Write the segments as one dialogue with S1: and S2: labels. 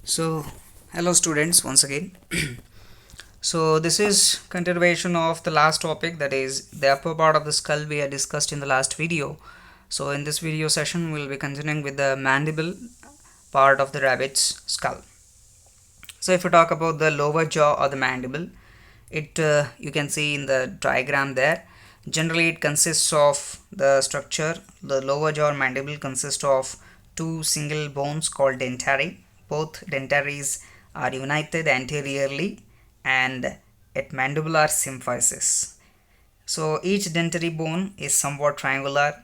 S1: So, hello students once again. So, this is continuation of the last topic, that is the upper part of the skull we had discussed in the last video. So, in this video session, we will be continuing with the mandible part of the rabbit's skull. So, if you talk about the lower jaw or the mandible, it you can see in the diagram there. Generally, it consists of the structure. The lower jaw or mandible consists of two single bones called dentary. Both dentaries are united anteriorly and at mandibular symphysis. So each dentary bone is somewhat triangular,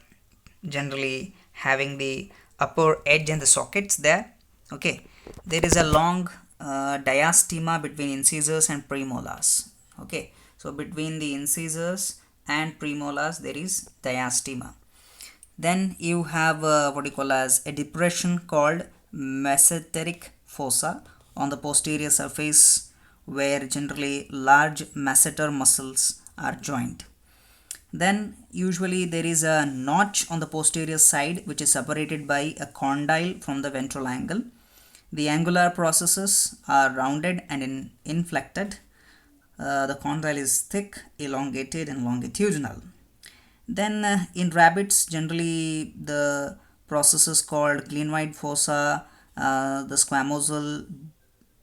S1: generally having the upper edge and the sockets there. Okay, there is a long diastema between incisors and premolars. Okay, so between the incisors and premolars there is diastema. Then you have what you call as a depression called Masseteric Fossa on the posterior surface, where generally large masseter muscles are joined. Then usually there is a notch on the posterior side which is separated by a condyle from the ventral angle. The angular processes are rounded and inflected. The condyle is thick, elongated and longitudinal. Then in rabbits, generally the process is called glenoid fossa. The squamosal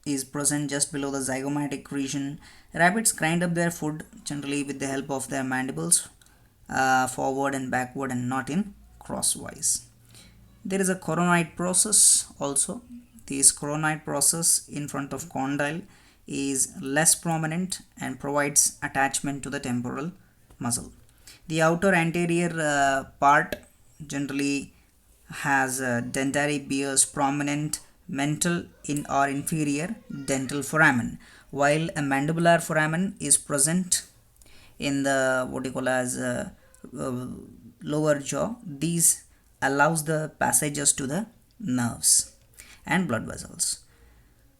S1: is present just below the zygomatic region. Rabbits grind up their food generally with the help of their mandibles, forward and backward, and not in crosswise. There is a coronoid process also. This coronoid process in front of condyle is less prominent and provides attachment to the temporal muscle. The outer anterior part generally has dentary bears prominent mental in or inferior dental foramen, while a mandibular foramen is present in the what you call as lower jaw. These allows the passages to the nerves and blood vessels.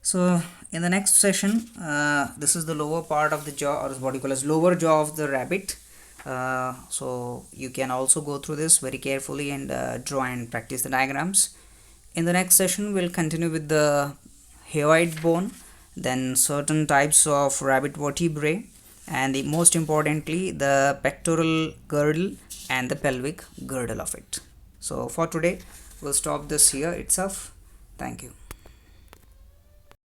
S1: So in the next session, this is the lower part of the jaw, or what you call as lower jaw of the rabbit. So you can also go through this very carefully and draw and practice the diagrams. In the next session, we'll continue with the hyoid bone, then certain types of rabbit vertebrae, and most importantly the pectoral girdle and the pelvic girdle of it. So for today, we'll stop this here itself. Thank you.